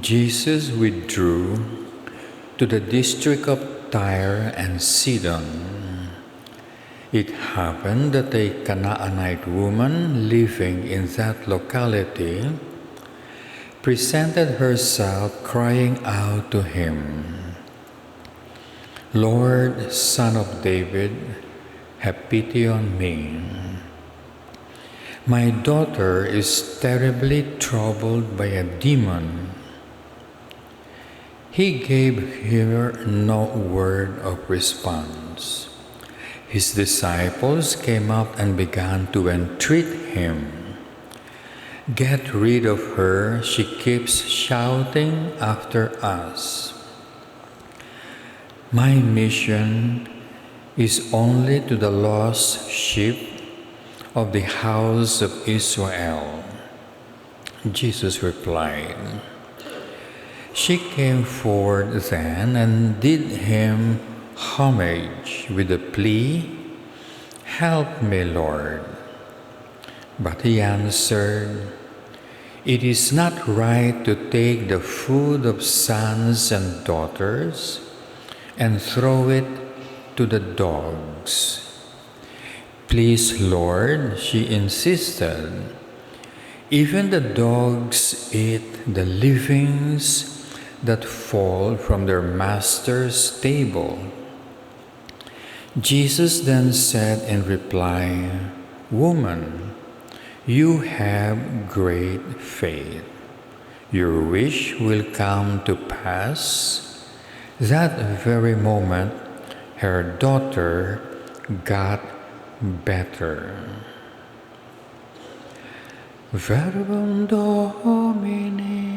Jesus withdrew to the district of Tyre and Sidon. It happened that a Canaanite woman living in that locality presented herself crying out to him, "Lord, Son of David, have pity on me. My daughter is terribly troubled by a demon." He gave her no word of response. His disciples came up and began to entreat him, "Get rid of her, she keeps shouting after us." "My mission is only to the lost sheep of the house of Israel," Jesus replied. She came forward then and did him homage with the plea, "Help me, Lord." But he answered, "It is not right to take the food of sons and daughters and throw it to the dogs." "Please, Lord," she insisted, "even the dogs eat the leavings that fall from their master's table." Jesus then said in reply, "Woman, you have great faith. Your wish will come to pass." That very moment, her daughter got better. Verbum Domini.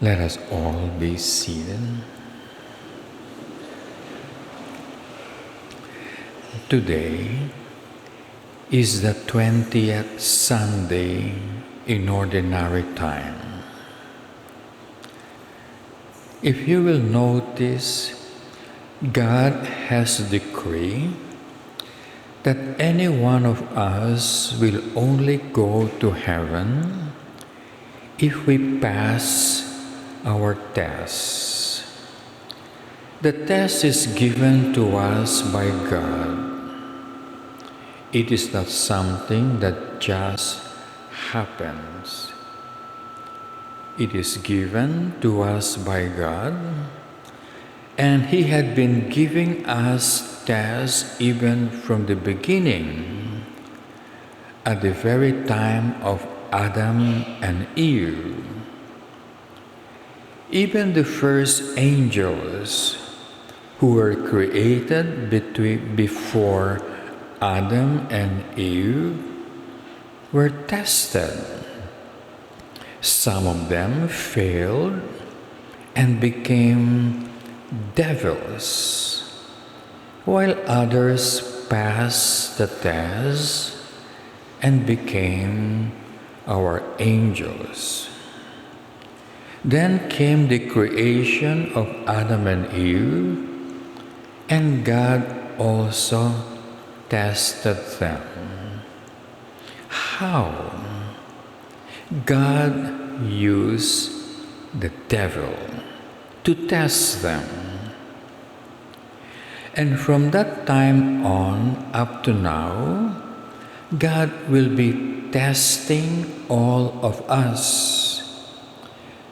Let us all be seated. Today is the 20th Sunday in Ordinary Time. If you will notice, God has decreed that any one of us will only go to heaven if we pass our test. The test is given to us by God. It is not something that just happens. It is given to us by God, and He had been giving us tests even from the beginning, at the very time of Adam and Eve. Even the first angels who were created before Adam and Eve were tested. Some of them failed and became devils, while others passed the test and became our angels. Then came the creation of Adam and Eve, and God also tested them. How? God used the devil to test them. And from that time on up to now, God will be testing all of us.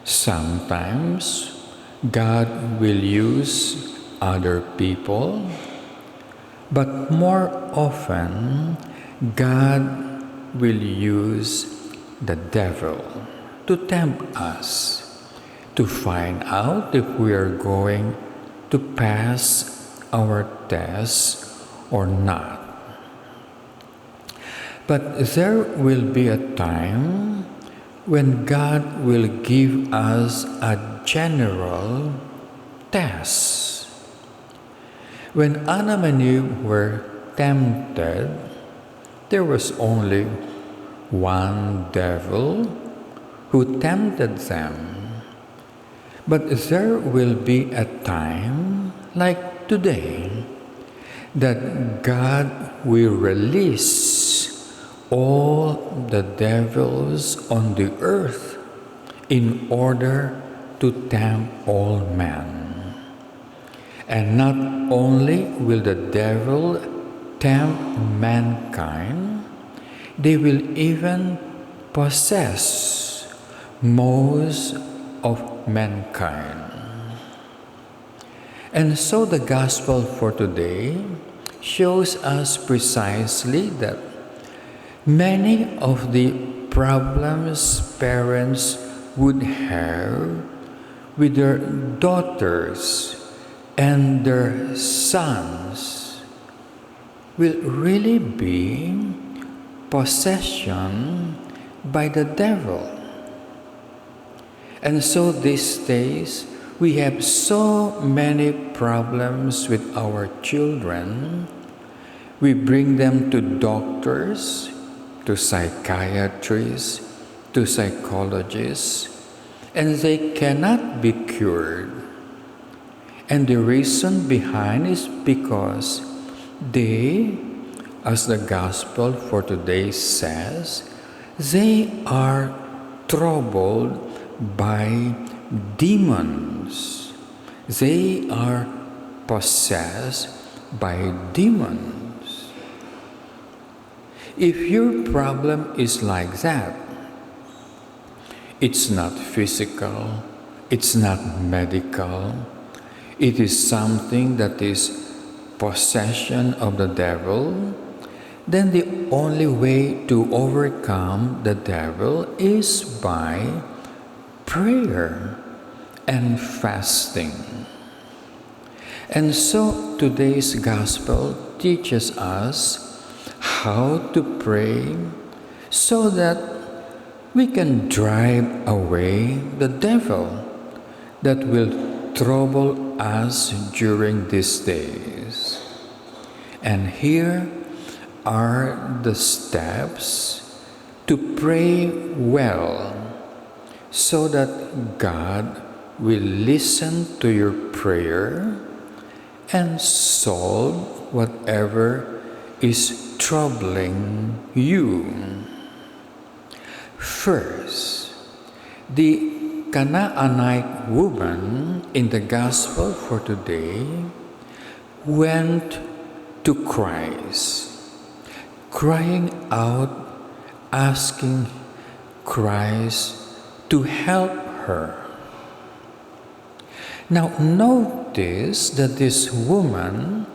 Sometimes God will use other people, but more often God will use the devil to tempt us, to find out if we are going to pass our test or not. But there will be a time when God will give us a general test. When Adam and Eve were tempted, there was only one devil who tempted them. But there will be a time, like today, that God will release all the devils on the earth in order to tempt all men. And not only will the devil tempt mankind, they will even possess most of mankind. And so the gospel for today shows us precisely that many of the problems parents would have with their daughters and their sons will really be possession by the devil. And so these days, we have so many problems with our children. We bring them to doctors, to psychiatrists, to psychologists, and they cannot be cured. And the reason behind is because they, as the gospel for today says, they are troubled by demons. They are possessed by demons. If your problem is like that, it's not physical, it's not medical, it is something that is possession of the devil, then the only way to overcome the devil is by prayer and fasting. And so today's gospel teaches us how to pray so that we can drive away the devil that will trouble us during these days. And here are the steps to pray well so that God will listen to your prayer and solve whatever is troubling you. First, the Canaanite woman in the gospel for today went to Christ, crying out, asking Christ to help her. Now notice that this woman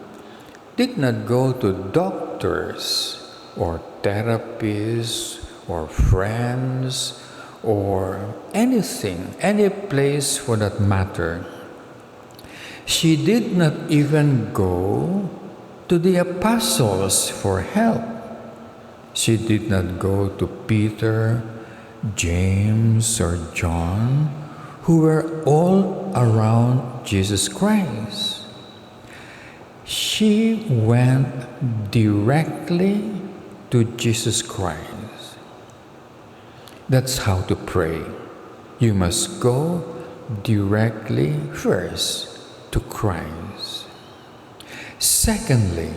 did not go to doctors or therapists or friends or anything, any place for that matter. She did not even go to the apostles for help. She did not go to Peter, James, or John, who were all around Jesus Christ. She went directly to Jesus Christ. That's how to pray. You must go directly first to Christ. Secondly,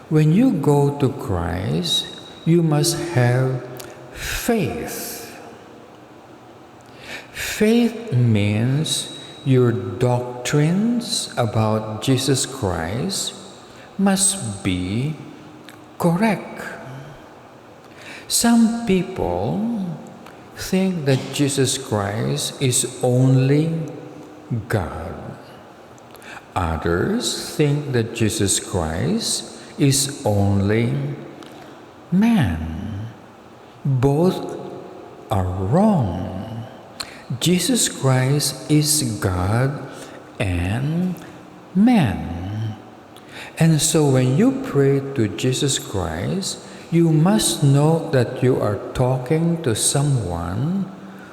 when you go to Christ, you must have faith. Faith means your doctrines about Jesus Christ must be correct. Some people think that Jesus Christ is only God. Others think that Jesus Christ is only man. Both are wrong. Jesus Christ is God and man. And so when you pray to Jesus Christ, you must know that you are talking to someone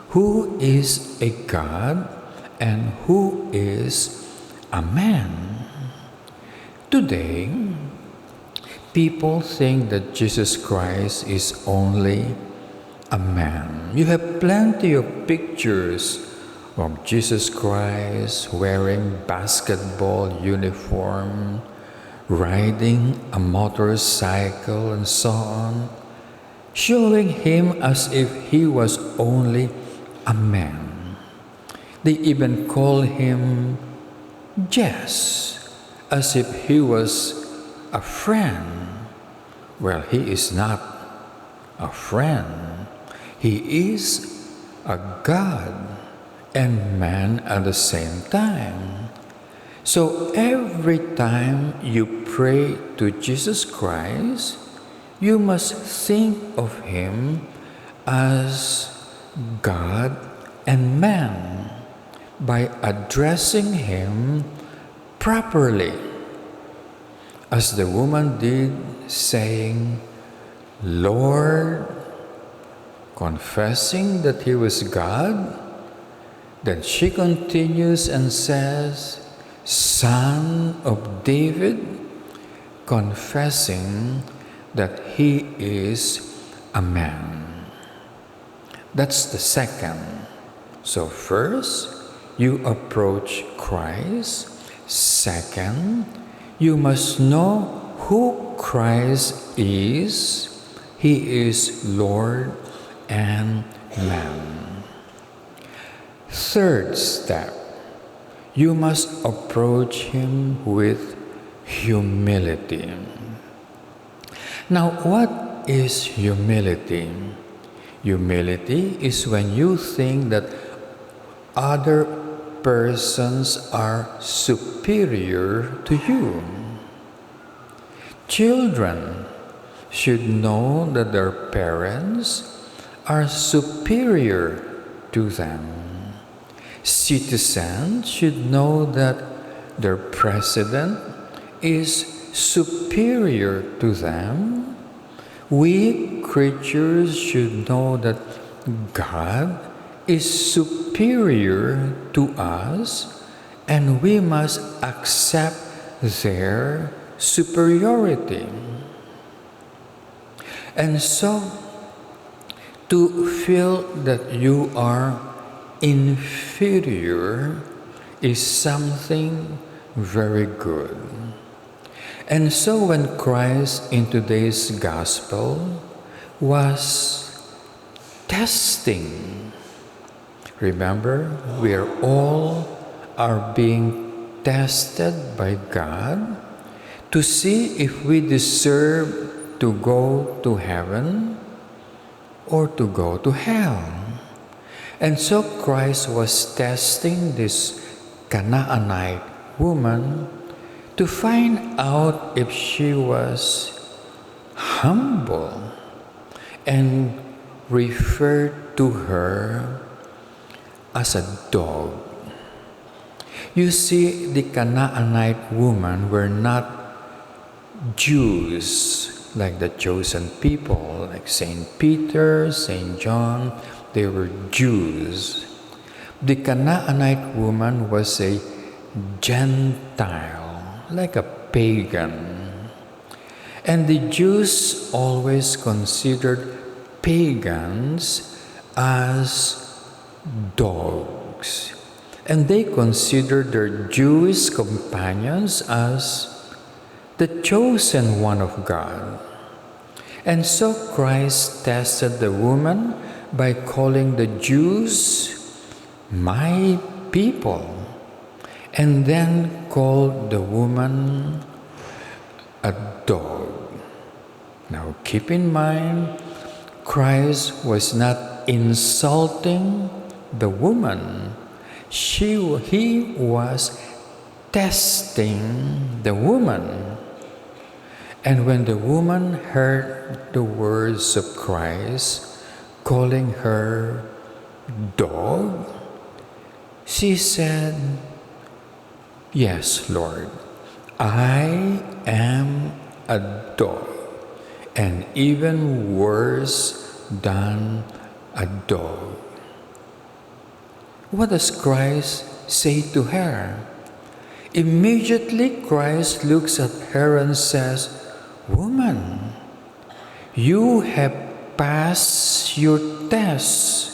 who is a God and who is a man. Today, people think that Jesus Christ is only a man. You have plenty of pictures of Jesus Christ wearing basketball uniform, riding a motorcycle and so on, showing him as if he was only a man. They even call him Jess, as if he was a friend. Well, he is not a friend. He is a God and man at the same time. So every time you pray to Jesus Christ, you must think of him as God and man by addressing him properly, as the woman did, saying, Lord, confessing that he was God. Then she continues and says, Son of David, confessing that he is a man. That's the second. So first, you approach Christ. Second, you must know who Christ is. He is Lord and man. Third step, you must approach him with humility. Now, what is humility? Humility is when you think that other persons are superior to you. Children should know that their parents are superior to them. Citizens should know that their president is superior to them. We creatures should know that God is superior to us, and we must accept their superiority. And so, to feel that you are inferior is something very good. And so when Christ in today's gospel was testing, remember, we are being tested by God to see if we deserve to go to heaven or to go to hell. And so Christ was testing this Canaanite woman to find out if she was humble, and referred to her as a dog. You see, the Canaanite women were not Jews like the chosen people, like Saint Peter, Saint John. They were Jews. The Canaanite woman was a Gentile, like a pagan. And the Jews always considered pagans as dogs. And they considered their Jewish companions as the chosen one of God. And so Christ tested the woman by calling the Jews my people, and then called the woman a dog. Now keep in mind, Christ was not insulting the woman. He was testing the woman. And when the woman heard the words of Christ, calling her dog? She said, "Yes, Lord, I am a dog, and even worse than a dog." What does Christ say to her? Immediately Christ looks at her and says, "Woman, you have passed your test.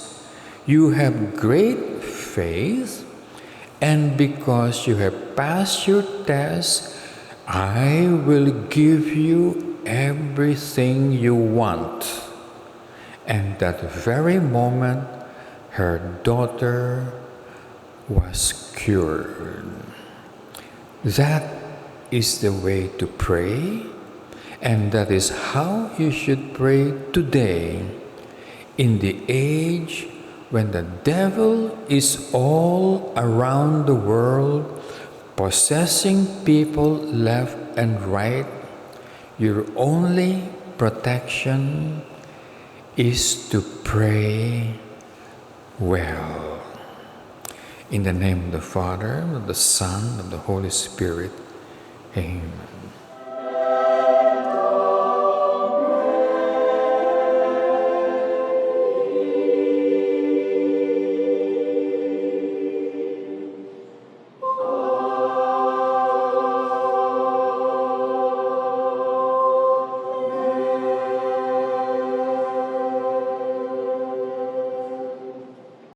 You have great faith, and because you have passed your test, I will give you everything you want." And that very moment, her daughter was cured. That is the way to pray, and that is how you should pray today, in the age when the devil is all around the world, possessing people left and right. Your only protection is to pray well. In the name of the Father, of the Son, of the Holy Spirit. Amen.